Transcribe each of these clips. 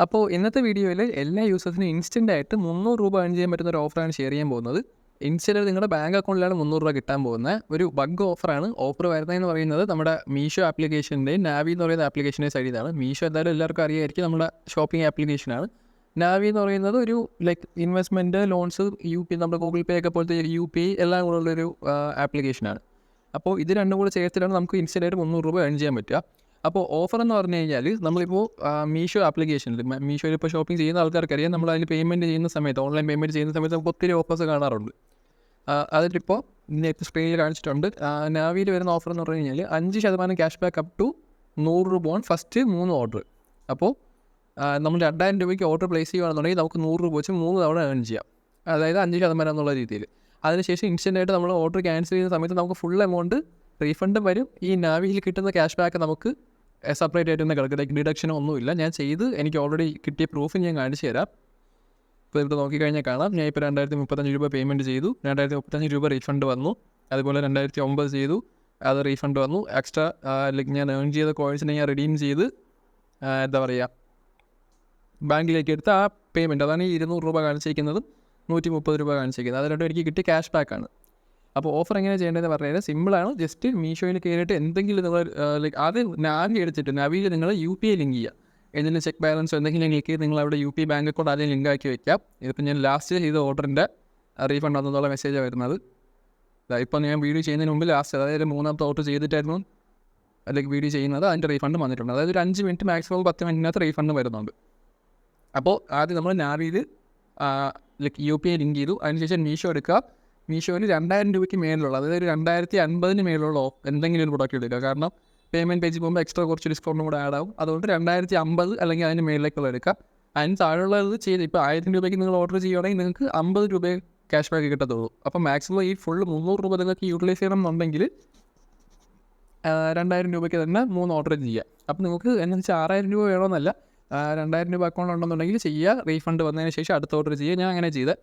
അപ്പോൾ ഇന്നത്തെ വീഡിയോയിൽ എല്ലാ യൂസേഴ്സിനും ഇൻസ്റ്റൻ്റ് ആയിട്ട് 300 രൂപ ഏൺ ചെയ്യാൻ പറ്റുന്ന ഒരു ഓഫറാണ് ഷെയർ ചെയ്യാൻ പോകുന്നത്. ഇൻസ്റ്റൻ്റ് നിങ്ങളുടെ ബാങ്ക് അക്കൗണ്ടിലാണ് 300 രൂപ കിട്ടാൻ പോകുന്നത്. ഒരു ബഗ് ഓഫറാണ്. ഓഫർ വരുന്നതെന്ന് പറയുന്നത് നമ്മുടെ മീഷോ ആപ്ലിക്കേഷൻ്റെയും നാവി എന്ന് പറയുന്ന ആപ്ലിക്കേഷൻ്റെ സൈഡിൽ നിന്നാണ്. മീഷോ എന്തായാലും എല്ലാവർക്കും അറിയായിരിക്കും, നമ്മുടെ ഷോപ്പിംഗ് ആപ്ലിക്കേഷനാണ്. നാവി എന്ന് പറയുന്നത് ഒരു ഇൻവെസ്റ്റ്മെൻറ്റ്, ലോൺസ്, നമ്മുടെ ഗൂഗിൾ പേ ഒക്കെ പോലത്തെ UPI എല്ലാം കൂടെ ഉള്ളൊരു ആപ്ലിക്കേഷനാണ്. അപ്പോൾ ഇത് രണ്ടും കൂടെ ചേർത്തിട്ടാണ് നമുക്ക് ഇൻസ്റ്റൻ്റ് ആയിട്ട് 300 രൂപ ഏൺ ചെയ്യാൻ പറ്റുക. അപ്പോൾ ഓഫർ എന്ന് പറഞ്ഞു കഴിഞ്ഞാൽ നമ്മളിപ്പോൾ മീഷോ ആപ്ലിക്കേഷനിൽ മീഷോയിൽ ഇപ്പോൾ ഷോപ്പിംഗ് ചെയ്യുന്ന ആൾക്കാർക്കറിയാം, നമ്മൾ അതിൽ പേയ്മെൻറ്റ് ചെയ്യുന്ന സമയത്ത്, ഓൺലൈൻ പേയ്മെൻറ്റ് ചെയ്യുന്ന സമയത്ത് നമുക്ക് ഒത്തിരി ഓഫേഴ്സ് കാണാറുണ്ട്. അതിലിപ്പോൾ നേരത്തെ സ്ക്രീനിൽ കാണിച്ചിട്ടുണ്ട്. നാവിയിൽ വരുന്ന ഓഫർ എന്ന് പറഞ്ഞു കഴിഞ്ഞാൽ 5% ക്യാഷ് ബാക്ക് അപ് ടു 100 രൂപ ഓൺ ഫസ്റ്റ് 3 ഓർഡർ. അപ്പോൾ നമ്മൾ 2000 രൂപയ്ക്ക് ഓർഡർ പ്ലേസ് ചെയ്യുകയാണെന്നുണ്ടെങ്കിൽ നമുക്ക് 100 രൂപ വെച്ച് 3 തവണ ഏൺ ചെയ്യാം, അതായത് 5% എന്നുള്ള രീതിയിൽ. അതിനുശേഷം ഇൻസ്റ്റൻ്റായിട്ട് നമ്മൾ ഓർഡർ ക്യാൻസൽ ചെയ്യുന്ന സമയത്ത് നമുക്ക് ഫുൾ എമൗണ്ട് റീഫണ്ടും വരും. ഈ നാവിയിൽ കിട്ടുന്ന ക്യാഷ് ബാക്ക് നമുക്ക് സെപ്പറേറ്റ് ആയിട്ട് തന്നെ കിടക്കും. ഡിഡക്ഷനോ ഒന്നുമില്ല. ഞാൻ എനിക്ക് ഓൾറെഡി കിട്ടിയ പ്രൂഫ് ഞാൻ കാണിച്ചു തരാം. ഇപ്പോൾ ഇവിടെ നോക്കിക്കഴിഞ്ഞാൽ കാണാം, ഞാൻ ഇപ്പോൾ 2035 രൂപ പേയ്മെൻറ്റ് ചെയ്തു, 2035 രൂപ റീഫണ്ട് വന്നു. അതുപോലെ 2009 ചെയ്തു, അത് റീഫണ്ട് വന്നു. എക്സ്ട്രാ ഞാൻ ഏൺ ചെയ്ത കോയിൻസിനെ ഞാൻ റിഡീം ചെയ്ത് എന്താ പറയുക, ബാങ്കിലേക്ക് എടുത്ത് ആ പേയ്മെൻറ്റ്, അതാണ് ഈ 200 രൂപ കാണിച്ചിരിക്കുന്നതും 130 രൂപ കാണിച്ചിരിക്കുന്നത്. അത് രണ്ടും എനിക്ക് കിട്ടിയ ക്യാഷ് ബാക്കാണ്. അപ്പോൾ ഓഫർ എങ്ങനെ ചെയ്യേണ്ടതെന്ന് പറഞ്ഞാൽ സിമ്പിളാണ്. ജസ്റ്റ് മീഷോയിൽ കയറിയിട്ട് എന്തെങ്കിലും നിങ്ങൾ ആദ്യം നാവി എടുത്തിട്ട് നാവിയിൽ നിങ്ങൾ UPI ലിങ്ക് ചെയ്യുക. എന്തെങ്കിലും ചെക്ക് ബാലൻസോ എന്തെങ്കിലും ലിങ്ക് ചെയ്ത് നിങ്ങൾ അവിടെ UPI ബാങ്ക് അക്കൗണ്ട് ആദ്യം ലിങ്ക് ആക്കി വയ്ക്കാം. ഇതിപ്പോൾ ഞാൻ ലാസ്റ്റ് ചെയ്ത ഓർഡറിൻ്റെ റീഫണ്ട് വന്നെന്നുള്ള മെസ്സേജാണ് വരുന്നത്. ഇപ്പോൾ ഞാൻ വീഡിയോ ചെയ്യുന്നതിന് മുമ്പ് ലാസ്റ്റ്, അതായത് 3ാമത്തെ ഓർഡർ ചെയ്തിട്ടായിരുന്നു വീഡിയോ ചെയ്യുന്നത്. അതിൻ്റെ റീഫണ്ട് വന്നിട്ടുണ്ട്. അതായത് ഒരു 5 മിനിറ്റ് മാക്സിമം 10 മിനിറ്റിനകത്ത് റീഫണ്ട് വരുന്നുണ്ട്. അപ്പോൾ ആദ്യം നമ്മൾ നാവിയിൽ UPI ലിങ്ക് ചെയ്തു. അതിനുശേഷം മീഷോ എടുക്കുക. മീഷോയിൽ 2000 രൂപയ്ക്ക് മേലുള്ള, അതായത് 2050 മേലുള്ള എന്തെങ്കിലും ഒരു പ്രൊഡക്റ്റ് എടുക്കുക. കാരണം പേയ്മെൻറ്റ് പേജിൽ പോകുമ്പോൾ എക്സ്ട്രാ കുറച്ച് ഡിസ്കൗണ്ടും കൂടെ ആഡ് ആവും. അതുകൊണ്ട് 2050 അല്ലെങ്കിൽ അതിന് മേളിലേക്കുള്ള എടുക്കുക. അതിന് താഴെയുള്ളത് ചെയ്ത് ഇപ്പോൾ 1000 രൂപയ്ക്ക് നിങ്ങൾ ഓർഡർ ചെയ്യുകയാണെങ്കിൽ നിങ്ങൾക്ക് 50 രൂപ ക്യാഷ് ബാക്ക് കിട്ടത്തുള്ളൂ. അപ്പോൾ മാക്സിമം ഈ ഫുൾ 300 രൂപ നിങ്ങൾക്ക് യൂട്ടിലൈസ് ചെയ്യണം എന്നുണ്ടെങ്കിൽ 2000 രൂപയ്ക്ക് തന്നെ 3 ഓർഡർ ചെയ്യുക. അപ്പോൾ നിങ്ങൾക്ക് എന്നു വെച്ചാൽ 6000 രൂപ വേണമെന്നല്ല, 2000 രൂപ അക്കൗണ്ട് ഉണ്ടെന്നുണ്ടെങ്കിൽ ചെയ്യുക. റീഫണ്ട് വന്നതിന് ശേഷം അടുത്ത ഓർഡർ ചെയ്യുക. ഞാൻ അങ്ങനെ ചെയ്ത്.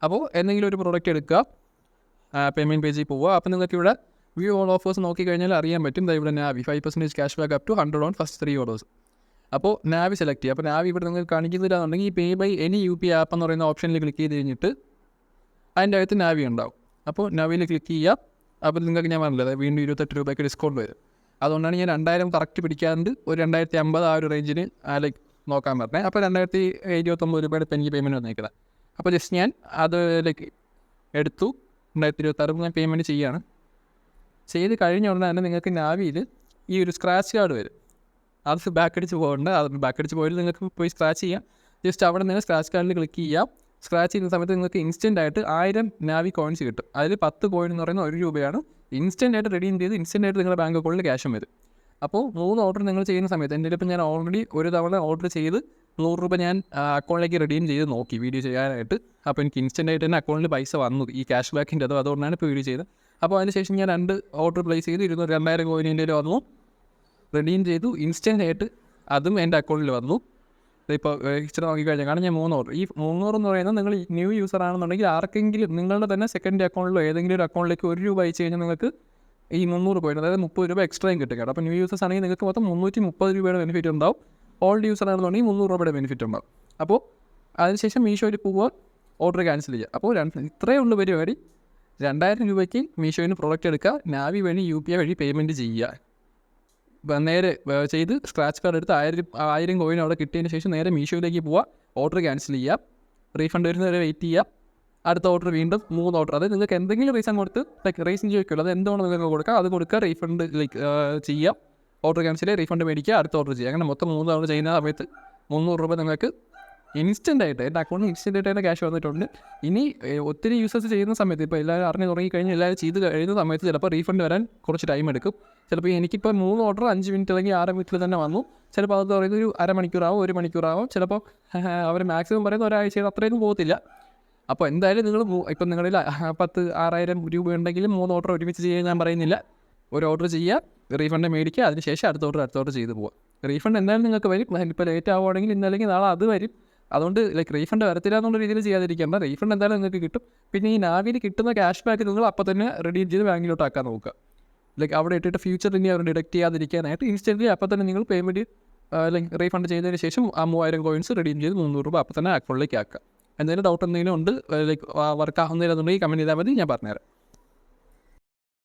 അപ്പോൾ എന്തെങ്കിലും ഒരു പ്രൊഡക്റ്റ് എടുക്കുക, പേയ്മെൻറ്റ് പേജിൽ പോവുക. അപ്പോൾ നിങ്ങൾക്ക് ഇവിടെ വ്യൂ ഓൾ ഓഫേഴ്സ് നോക്കിക്കഴിഞ്ഞാൽ അറിയാൻ പറ്റും. ഇവിടെ Navi 5% cashback up to 100 on first 3 orders. അപ്പോൾ നാവി സെലക്ട് ചെയ്യുക. അപ്പോൾ നാവി ഇവിടെ നിങ്ങൾക്ക് കാണിക്കുന്നില്ലാന്നുണ്ടെങ്കിൽ ഈ പേ ബൈ എനി UPI ആപ്പ് എന്ന് പറയുന്ന ഓപ്ഷനിൽ ക്ലിക്ക് ചെയ്ത് കഴിഞ്ഞിട്ട് അതിൻ്റെ അകത്ത് നാവി ഉണ്ടാവും. അപ്പോൾ നാവിയിൽ ക്ലിക്ക് ചെയ്യുക. അപ്പോൾ നിങ്ങൾക്ക് ഞാൻ പറഞ്ഞില്ല, അതായത് വീണ്ടും 28 രൂപയ്ക്ക് ഡിസ്കൗണ്ട് വരും. അതുകൊണ്ടാണ് ഞാൻ 2000 കറക്റ്റ് പിടിക്കാണ്ട് ഒരു 2050 ആ ഒരു റേഞ്ചിന് നോക്കാൻ പറഞ്ഞത്. അപ്പോൾ 2029 രൂപയുടെ ഇപ്പോൾ എനിക്ക് പേയ്മെൻറ്റ് വന്നേക്കുന്നത്. അപ്പോൾ ജസ്റ്റ് ഞാൻ അത് എടുത്തു. 2026 ഞാൻ പേയ്മെൻറ്റ് ചെയ്യുകയാണ്. ചെയ്ത് കഴിഞ്ഞ ഉടനെ തന്നെ നിങ്ങൾക്ക് നാവിയിൽ ഈ ഒരു സ്ക്രാച്ച് കാർഡ് വരും. അത് ബാക്ക് അടിച്ച് പോകേണ്ട. അത് ബാക്ക് അടിച്ച് പോയിട്ട് നിങ്ങൾക്ക് പോയി സ്ക്രാച്ച് ചെയ്യാം. ജസ്റ്റ് അവിടെ നിന്ന് സ്ക്രാച്ച് കാർഡിൽ ക്ലിക്ക് ചെയ്യാം. സ്ക്രാച്ച് ചെയ്യുന്ന സമയത്ത് നിങ്ങൾക്ക് ഇൻസ്റ്റൻ്റ് ആയിട്ട് 1000 നാവി കോയിൻസ് കിട്ടും. അതിൽ 10 കോയിൻ എന്ന് പറയുന്നത് 1 രൂപയാണ്. ഇൻസ്റ്റൻ്റ് ആയിട്ട് റെഡീം ചെയ്ത് ഇൻസ്റ്റൻ്റ് ആയിട്ട് നിങ്ങളുടെ ബാങ്ക് അക്കൗണ്ടിൽ ക്യാഷും വരും. അപ്പോൾ 3 ഓർഡർ നിങ്ങൾ ചെയ്യുന്ന സമയത്ത്, എൻ്റെ ഇപ്പോൾ ഞാൻ ഓൾറെഡി ഒരു തവണ ഓർഡർ ചെയ്ത് 100 രൂപ ഞാൻ അക്കൗണ്ടിലേക്ക് റെഡീം ചെയ്ത് നോക്കി വീഡിയോ ചെയ്യാനായിട്ട്. അപ്പോൾ എനിക്ക് ഇൻസ്റ്റൻ്റ് ആയിട്ട് തന്നെ അക്കൗണ്ടിൽ പൈസ വന്നു, ഈ ക്യാഷ് ബാക്കിൻ്റെ അതുകൊണ്ടാണ് ഇപ്പോൾ വീഡിയോ ചെയ്തത്. അപ്പോൾ അതിനുശേഷം ഞാൻ 2 ഓർഡർ പ്ലേസ് ചെയ്ത് 2000 കോയിൻ്റെ വന്നു, റെഡീം ചെയ്തു. ഇൻസ്റ്റൻ്റ് ആയിട്ട് അതും എൻ്റെ അക്കൗണ്ടിൽ വന്നു. ഇപ്പോൾ ഇച്ചിരി നോക്കിക്കഴിഞ്ഞാൽ കാരണം ഞാൻ 3 ഓർഡർ, ഈ 300 എന്ന് പറയുന്നത് നിങ്ങൾ ന്യൂ യൂസർ ആണെന്നുണ്ടെങ്കിൽ ആർക്കെങ്കിലും നിങ്ങളുടെ തന്നെ സെക്കൻഡ് അക്കൗണ്ടിലോ ഏതെങ്കിലും ഒരു അക്കൗണ്ടിലേക്ക് 1 രൂപ അയച്ചു കഴിഞ്ഞാൽ നിങ്ങൾക്ക് ഈ 300 പോയിട്ട്, അതായത് 30 രൂപ എക്സ്ട്രയും കിട്ടുക. അപ്പോൾ ന്യൂ യൂസേഴ്സ് ആണെങ്കിൽ നിങ്ങൾക്ക് മൊത്തം 330 രൂപയുടെ ബെനിഫിറ്റ് ഉണ്ടാവും. ഓൾഡ് യൂസർ ആണെന്നുണ്ടെങ്കിൽ 300 രൂപയുടെ ബെനിഫിറ്റ് ഉണ്ടാവും. അപ്പോൾ അതിനുശേഷം മീഷോയിൽ പോവുക, ഓർഡർ ക്യാൻസൽ ചെയ്യുക. അപ്പോൾ ഇത്രയേ ഉള്ളൂ പരിപാടി. 2000 രൂപയ്ക്ക് മീഷോയിൽ നിന്ന് പ്രോഡക്റ്റ് എടുക്കുക, നാവി വഴി UPI വഴി പേയ്മെൻറ്റ് ചെയ്യുക. നേരെ ചെയ്ത് സ്ക്രാച്ച് കാർഡ് എടുത്ത് 1000 കോയിൻ അവിടെ കിട്ടിയതിന് ശേഷം നേരെ മീഷോയിലേക്ക് പോവുക, ഓർഡർ ക്യാൻസൽ ചെയ്യുക, റീഫണ്ട് വരുന്നവരെ വെയിറ്റ് ചെയ്യുക. അടുത്ത ഓർഡർ വീണ്ടും 3 ഓർഡർ, അതായത് നിങ്ങൾക്ക് എന്തെങ്കിലും റീസൺ കൊടുത്ത് റീസൺ ചോദിക്കുമല്ലോ, അത് എന്താണ് നിങ്ങൾക്ക് കൊടുക്കുക, അത് കൊടുക്കുക, റീഫണ്ട് ചെയ്യുക, ഓർഡർ ക്യാൻസൽ ചെയ്യുക, റീഫണ്ട് മേടിക്കുക, അടുത്ത ഓർഡർ ചെയ്യുക. അങ്ങനെ മൊത്തം 3 തവണ ചെയ്യുന്ന സമയത്ത് 300 രൂപ നിങ്ങൾക്ക് ഇൻസ്റ്റൻ്റ് ആയിട്ട് എൻ്റെ അക്കൗണ്ടിൽ ഇൻസ്റ്റൻ്റ് ആയിട്ട് തന്നെ ക്യാഷ് വന്നിട്ടുണ്ട്. ഇനി ഒത്തിരി യൂസേഴ്സ് ചെയ്യുന്ന സമയത്ത്, ഇപ്പോൾ എല്ലാവരും അറിഞ്ഞ് തുടങ്ങിക്കഴിഞ്ഞാൽ എല്ലാവരും ചെയ്ത് കഴിയുന്ന സമയത്ത് ചിലപ്പോൾ റീഫണ്ട് വരാൻ കുറച്ച് ടൈം എടുക്കും. ചിലപ്പോൾ എനിക്കിപ്പോൾ 3 ഓർഡർ 5 മിനിറ്റ് അല്ലെങ്കിൽ 6 മിനിറ്റിൽ തന്നെ വന്നു. ചിലപ്പോൾ അത് പറയുന്നത് ഒരു അരമണിക്കൂറാവും, 1 മണിക്കൂറാവും. ചിലപ്പോൾ അവർ മാക്സിമം പറയുന്ന ഒരാഴ്ചയിൽ അത്രയൊന്നും പോകത്തില്ല. അപ്പോൾ എന്തായാലും നിങ്ങൾ ഇപ്പം നിങ്ങളിൽ 6000 രൂപ ഉണ്ടെങ്കിലും 3 ഓർഡർ ഒരുമിച്ച് ചെയ്യാൻ ഞാൻ പറയുന്നില്ല. ഒരു ഓർഡർ ചെയ്യുക, റീഫണ്ട് മേടിക്കുക, അതിനുശേഷം അടുത്ത ഓർഡർ ചെയ്ത് പോവുക. റീഫണ്ട് എന്തായാലും നിങ്ങൾക്ക് വരും. ഇപ്പോൾ ലേറ്റ് ആവുകയാണെങ്കിൽ ഇന്നല്ലെങ്കിൽ നാളെ അത് വരും. അതുകൊണ്ട് റീഫണ്ട് വരത്തില്ല എന്നുള്ള രീതിയിൽ ചെയ്യാതിരിക്കേണ്ട. റീഫണ്ട് എന്തായാലും നിങ്ങൾക്ക് കിട്ടും. പിന്നെ ഈ നാവിയിൽ കിട്ടുന്ന ക്യാഷ് ബാക്ക് നിങ്ങൾ അപ്പോൾ തന്നെ റെഡീം ചെയ്ത് ബാങ്കിലോട്ട് ആക്കാൻ നോക്കുക. അവിടെ ഇട്ടിട്ട് ഫ്യൂച്ചറിൽ ഇനി അവർ ഡിഡക്റ്റ് ചെയ്യാതിരിക്കാനായിട്ട് ഇൻസ്റ്റൻ്റ്ലി അപ്പോൾ തന്നെ നിങ്ങൾ പേയ്മെൻറ്റ് ലൈക്ക് റീഫണ്ട് ചെയ്തതിന് ശേഷം ആ 3000 കോയിൻസ് റിഡീം ചെയ്ത് 300 രൂപ അപ്പോൾ തന്നെ അക്കൗണ്ടിലേക്ക് ആക്കുക. എന്തെങ്കിലും ഡൗട്ട് എന്തെങ്കിലും ഉണ്ട് ലൈക്ക് വർക്ക് ആകുന്നില്ലെന്നുണ്ടെങ്കിൽ കമൻറ്റ് ചെയ്താൽ മതി, ഞാൻ പറഞ്ഞുതരാം.